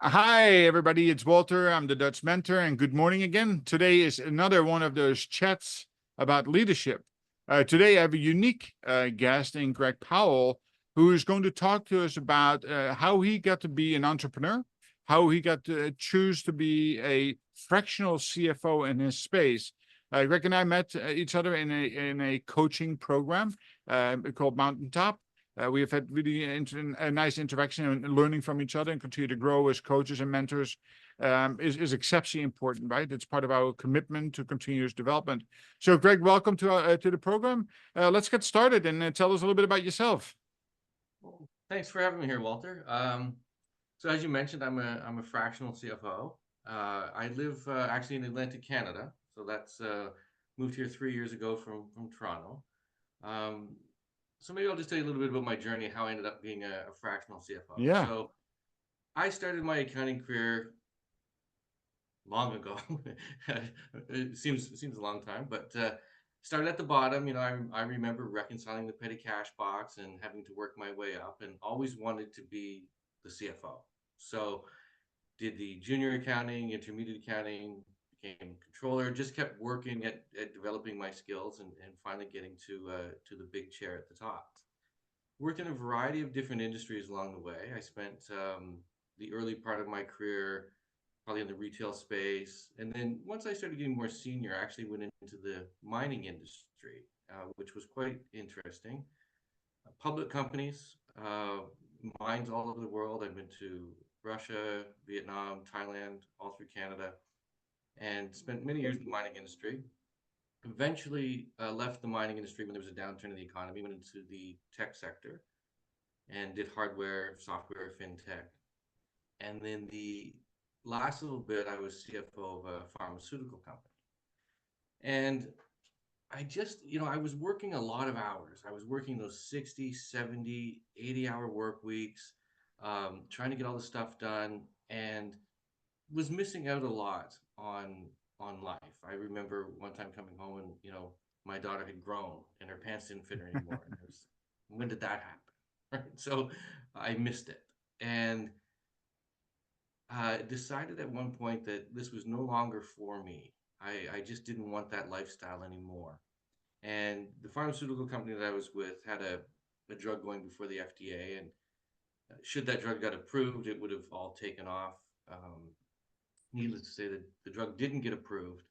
Hi, everybody. It's Walter. I'm the Dutch mentor, and good morning again. Today is another one of those chats about leadership. Today, I have a unique guest named Greg Powell, who is going to talk to us about how he got to be an entrepreneur, how he got to choose to be a fractional CFO in his space. Greg and I met each other in a coaching program called Mountaintop. We have had really a nice interaction and learning from each other and continue to grow as coaches and mentors is exceptionally important, right? It's part of our commitment to continuous development. So, Greg, welcome to the program. Let's get started and tell us a little bit about yourself. Well, thanks for having me here, Walter. So as you mentioned, I'm a fractional CFO. I live actually in Atlantic Canada, so that's moved here 3 years ago from Toronto. Um, so maybe I'll just tell you a little bit about my journey, how I ended up being a fractional CFO. Yeah. So I started my accounting career long ago. It seems a long time, but started at the bottom. I remember reconciling the petty cash box and having to work my way up, and always wanted to be the CFO. So did the junior accounting, intermediate accounting, became controller. Just kept working at developing my skills and finally getting to the big chair at the top. Worked in a variety of different industries along the way. I spent the early part of my career probably in the retail space. And then once I started getting more senior, I actually went into the mining industry, which was quite interesting. Public companies, mines all over the world. I've been to Russia, Vietnam, Thailand, all through Canada, and spent many years in the mining industry. Eventually left the mining industry when there was a downturn in the economy, went into the tech sector and did hardware, software, fintech. And then the last little bit, I was CFO of a pharmaceutical company. And I was working a lot of hours. I was working those 60, 70, 80-hour work weeks, trying to get all the stuff done, and was missing out a lot on life. I remember one time coming home and, my daughter had grown and her pants didn't fit her anymore. And when did that happen? Right. So I missed it. And decided at one point that this was no longer for me. I just didn't want that lifestyle anymore. And the pharmaceutical company that I was with had a drug going before the FDA, and should that drug got approved, it would have all taken off. Needless to say, that the drug didn't get approved,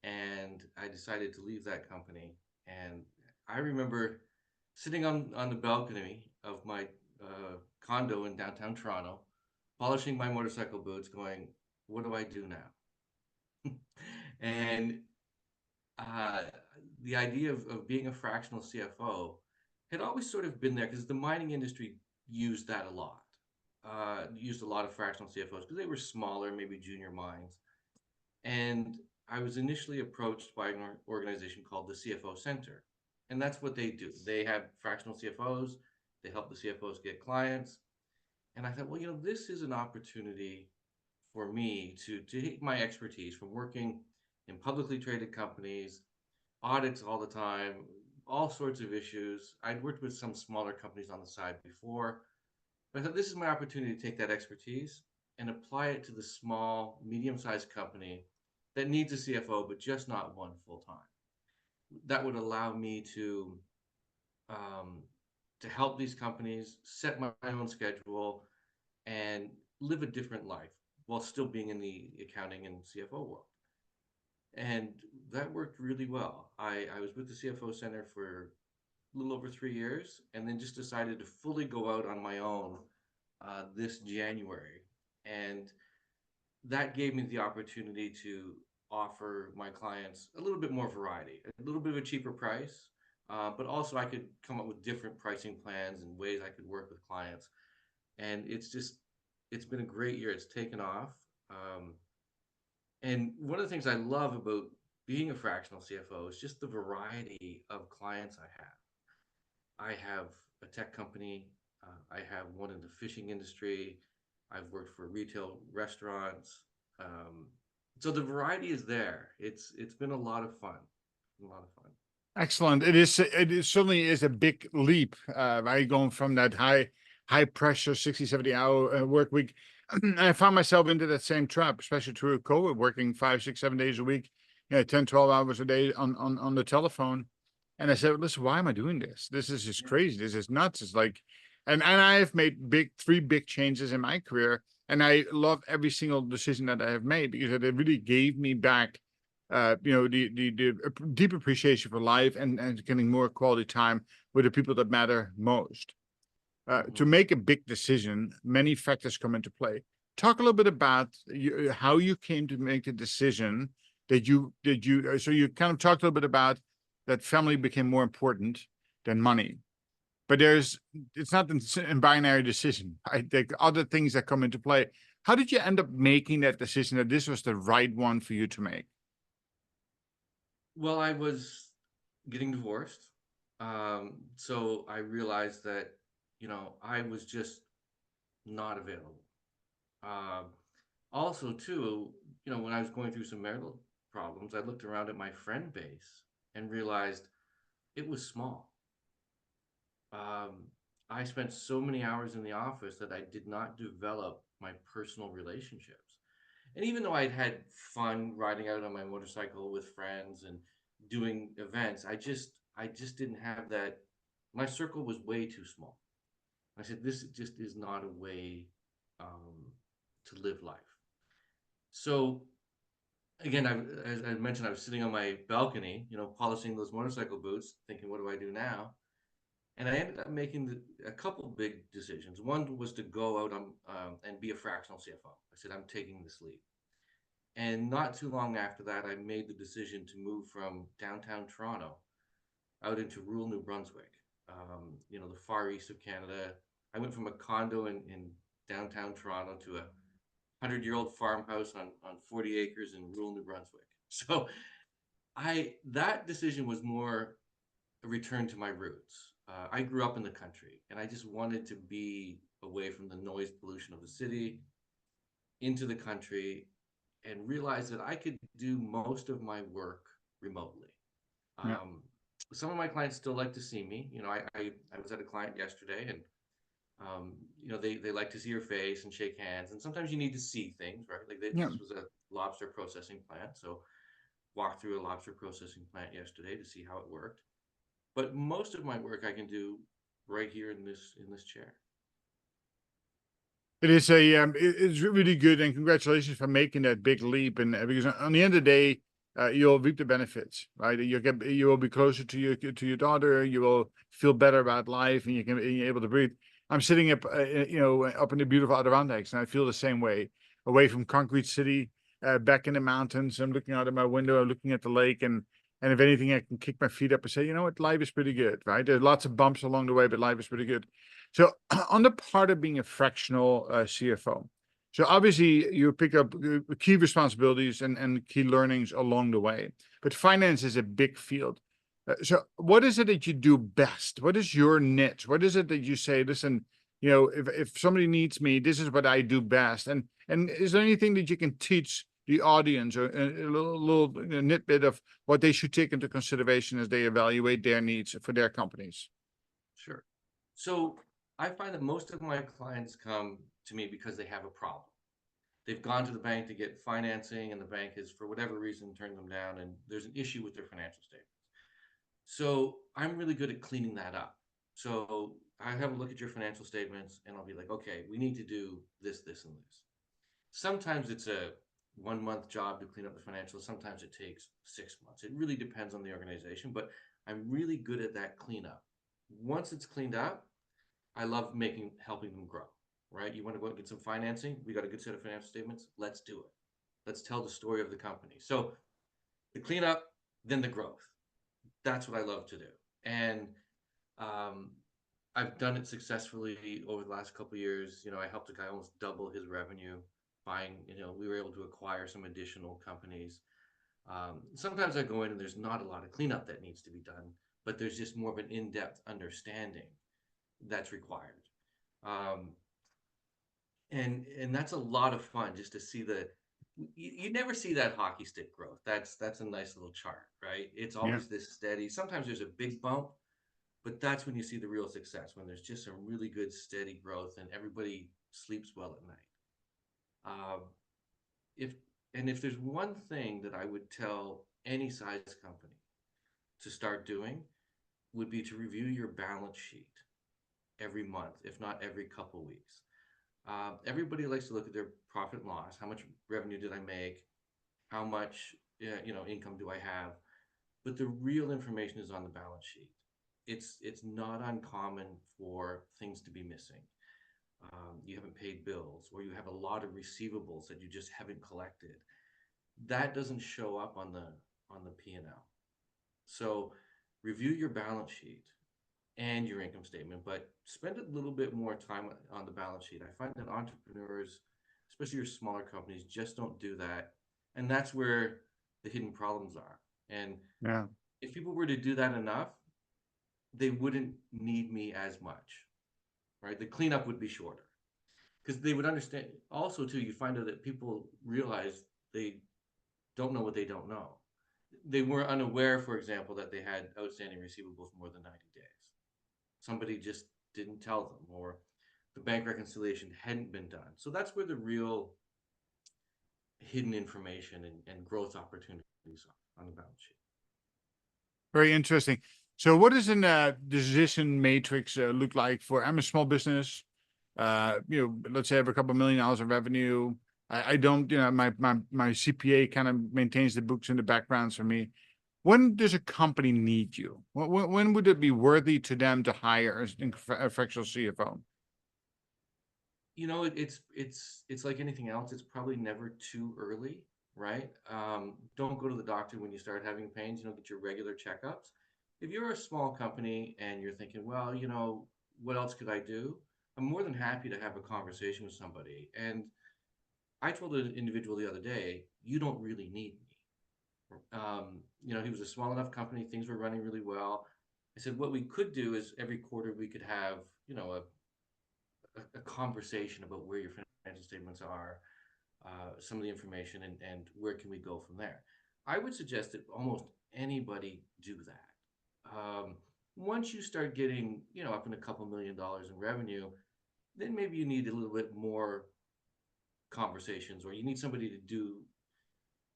and I decided to leave that company. And I remember sitting on the balcony of my condo in downtown Toronto, polishing my motorcycle boots, going, "What do I do now?" And uh, the idea of being a fractional CFO had always sort of been there because the mining industry used that a lot. Used a lot of fractional CFOs because they were smaller, maybe junior mines. And I was initially approached by an organization called the CFO Center. And that's what they do. They have fractional CFOs, they help the CFOs get clients. And I thought, well, this is an opportunity for me to take my expertise from working in publicly traded companies, audits all the time, all sorts of issues. I'd worked with some smaller companies on the side before, but I thought this is my opportunity to take that expertise and apply it to the small, medium-sized company that needs a CFO, but just not one full time. That would allow me um, to help these companies set my own schedule and live a different life while still being in the accounting and CFO world. And that worked really well. I was with the CFO Center for a little over 3 years, and then just decided to fully go out on my own this January. And that gave me the opportunity to offer my clients a little bit more variety, a little bit of a cheaper price, but also I could come up with different pricing plans and ways I could work with clients. And it's been a great year. It's taken off. And one of the things I love about being a fractional CFO is just the variety of clients I have. I have a tech company. I have one in the fishing industry. I've worked for retail restaurants. Um, so the variety is there. It's been a lot of fun. A lot of fun. Excellent. It certainly is a big leap, right? Going from that high pressure 60, 70 hour work week. I found myself into that same trap, especially through COVID, working 5, 6, 7 days a week, 10, 12 hours a day on the telephone. And I said, listen, why am I doing this? This is just crazy. This is nuts. It's like, and I've made three big changes in my career. And I love every single decision that I have made because it really gave me back, the deep appreciation for life and getting more quality time with the people that matter most. To Hmm. make a big decision, many factors come into play. Talk a little bit about how you came to make the decision so you kind of talked a little bit about that family became more important than money. But it's not a binary decision, right? There are other things that come into play. How did you end up making that decision that this was the right one for you to make? Well, I was getting divorced. So I realized that, I was just not available. Um, Also, too, when I was going through some marital problems, I looked around at my friend base and realized it was small. Um, I spent so many hours in the office that I did not develop my personal relationships. And even though I'd had fun riding out on my motorcycle with friends and doing events, I just didn't have that. My circle was way too small. I said, this just is not a way um, to live life. So again, as I mentioned, I was sitting on my balcony, polishing those motorcycle boots, thinking, what do I do now? And I ended up making a couple big decisions. One was to go out and be a fractional CFO. I said, I'm taking this lead. And not too long after that, I made the decision to move from downtown Toronto out into rural New Brunswick, the far east of Canada. I went from a condo in downtown Toronto to a 100-year-old farmhouse on 40 acres in rural New Brunswick. So that decision was more a return to my roots. I grew up in the country, and I just wanted to be away from the noise pollution of the city into the country and realize that I could do most of my work remotely. Yeah. Um, some of my clients still like to see me. I was at a client yesterday, and they like to see your face and shake hands, and sometimes you need to see things, right? Like Yeah. this was a lobster processing plant, so walked through a lobster processing plant yesterday to see how it worked. But most of my work I can do right here in this chair. It is it's really good, and congratulations for making that big leap. And because on the end of the day, you'll reap the benefits, right? You will be closer to your daughter. You will feel better about life, and you're able to breathe. I'm sitting up, up in the beautiful Adirondacks, and I feel the same way. Away from concrete city, back in the mountains. I'm looking out of my window, looking at the lake, and if anything, I can kick my feet up and say, you know what, life is pretty good, right? There's lots of bumps along the way, but life is pretty good. So on the part of being a fractional CFO, so obviously you pick up key responsibilities and key learnings along the way, but finance is a big field. So what is it that you do best? What is your niche? What is it that you say, listen, if somebody needs me, this is what I do best. And is there anything that you can teach the audience or a little nitbit of what they should take into consideration as they evaluate their needs for their companies? Sure. So I find that most of my clients come to me because they have a problem. They've gone to the bank to get financing, and the bank has, for whatever reason, turned them down, and there's an issue with their financial statements. So I'm really good at cleaning that up. So I have a look at your financial statements, and I'll be like, okay, we need to do this, this, and this. Sometimes it's a 1 month job to clean up the financials. Sometimes it takes 6 months. It really depends on the organization, but I'm really good at that cleanup. Once it's cleaned up, I love helping them grow, right? You want to go out and get some financing? We got a good set of financial statements. Let's do it. Let's tell the story of the company. So the cleanup, then the growth. That's what I love to do. And um, I've done it successfully over the last couple of years. I helped a guy almost double his revenue buying, we were able to acquire some additional companies. Sometimes I go in and there's not a lot of cleanup that needs to be done, but there's just more of an in-depth understanding that's required. Um, and that's a lot of fun just to see you never see that hockey stick growth. That's a nice little chart, right? It's Yeah. always this steady. Sometimes there's a big bump, but that's when you see the real success, when there's just some really good steady growth and everybody sleeps well at night. Um, if if there's one thing that I would tell any size company to start doing, would be to review your balance sheet every month, if not every couple weeks. Everybody likes to look at their profit and loss. How much revenue did I make? How much income do I have? But the real information is on the balance sheet. It's not uncommon for things to be missing. You haven't paid bills, or you have a lot of receivables that you just haven't collected. That doesn't show up on the P&L. So review your balance sheet and your income statement, but spend a little bit more time on the balance sheet. I find that entrepreneurs, especially your smaller companies, just don't do that. And that's where the hidden problems are. And Yeah. if people were to do that enough, they wouldn't need me as much, right? The cleanup would be shorter because they would understand. Also, too, you find out that people realize they don't know what they don't know. They were unaware, for example, that they had outstanding receivables more than 90 days. Somebody just didn't tell them, or the bank reconciliation hadn't been done. So that's where the real hidden information and growth opportunities are on the balance sheet. Very interesting. So what does a decision matrix look like for, I'm a small business, let's say I have a couple $1 million of revenue. I don't, my CPA kind of maintains the books in the background for me. When does a company need you? When would it be worthy to them to hire a fractional CFO? It's like anything else. It's probably never too early, right? Don't go to the doctor when you start having pains. Get your regular checkups. If you're a small company and you're thinking, well, what else could I do? I'm more than happy to have a conversation with somebody. And I told an individual the other day, you don't really need me. He was a small enough company, things were running really well. I said, what we could do is every quarter we could have, a conversation about where your financial statements are, some of the information, and where can we go from there. I would suggest that almost anybody do that. Once you start getting, up in a couple $1 million in revenue, then maybe you need a little bit more conversations, or you need somebody to do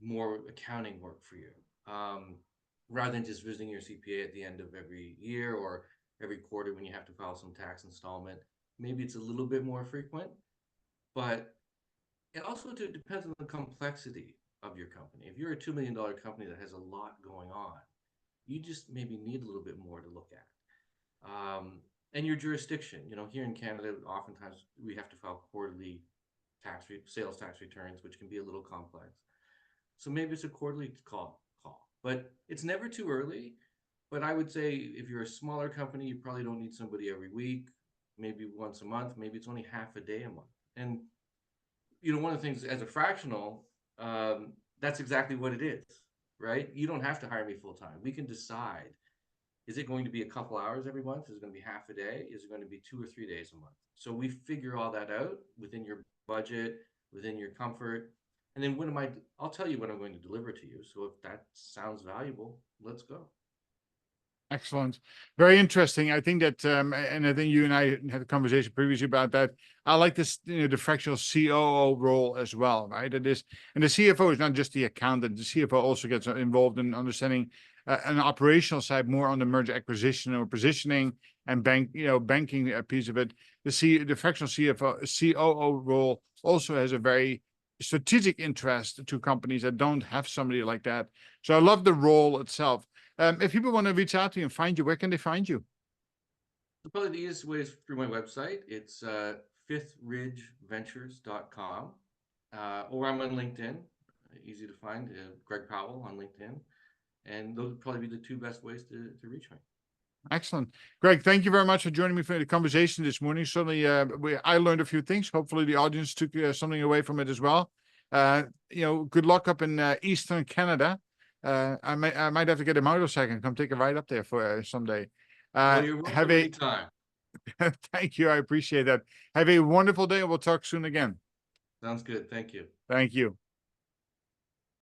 more accounting work for you, rather than just visiting your CPA at the end of every year or every quarter when you have to file some tax installment. Maybe it's a little bit more frequent, but it also depends on the complexity of your company. If you're a $2 million company that has a lot going on, you just maybe need a little bit more to look at. And your jurisdiction, here in Canada, oftentimes we have to file quarterly sales tax returns, which can be a little complex. So maybe it's a quarterly call, but it's never too early. But I would say if you're a smaller company, you probably don't need somebody every week, maybe once a month, maybe it's only half a day a month. And, one of the things as a fractional, that's exactly what it is, right? You don't have to hire me full time. We can decide, is it going to be a couple hours every month? Is it going to be half a day? Is it going to be 2 or 3 days a month? So we figure all that out within your budget, within your comfort. And then I'll tell you what I'm going to deliver to you. So if that sounds valuable, let's go. Excellent. Very interesting. I think that, and I think you and I had a conversation previously about that. I like this, the fractional COO role as well, right? It is, and the CFO is not just the accountant. The CFO also gets involved in understanding an operational side, more on the merger acquisition or positioning and banking piece of it. The fractional COO role also has a very strategic interest to companies that don't have somebody like that. So I love the role itself. If people want to reach out to you and find you, where can they find you? Probably the easiest way is through my website. It's fifthridgeventures.com, or I'm on LinkedIn. Easy to find, Greg Powell on LinkedIn. And those would probably be the two best ways to reach me. Excellent. Greg, thank you very much for joining me for the conversation this morning. Certainly, I learned a few things. Hopefully the audience took something away from it as well. Good luck up in Eastern Canada. I might have to get a motorcycle and come take a ride up there for someday. Well, you're welcome anytime. Thank you. I appreciate that. Have a wonderful day, and we'll talk soon again. Sounds good. Thank you. Thank you.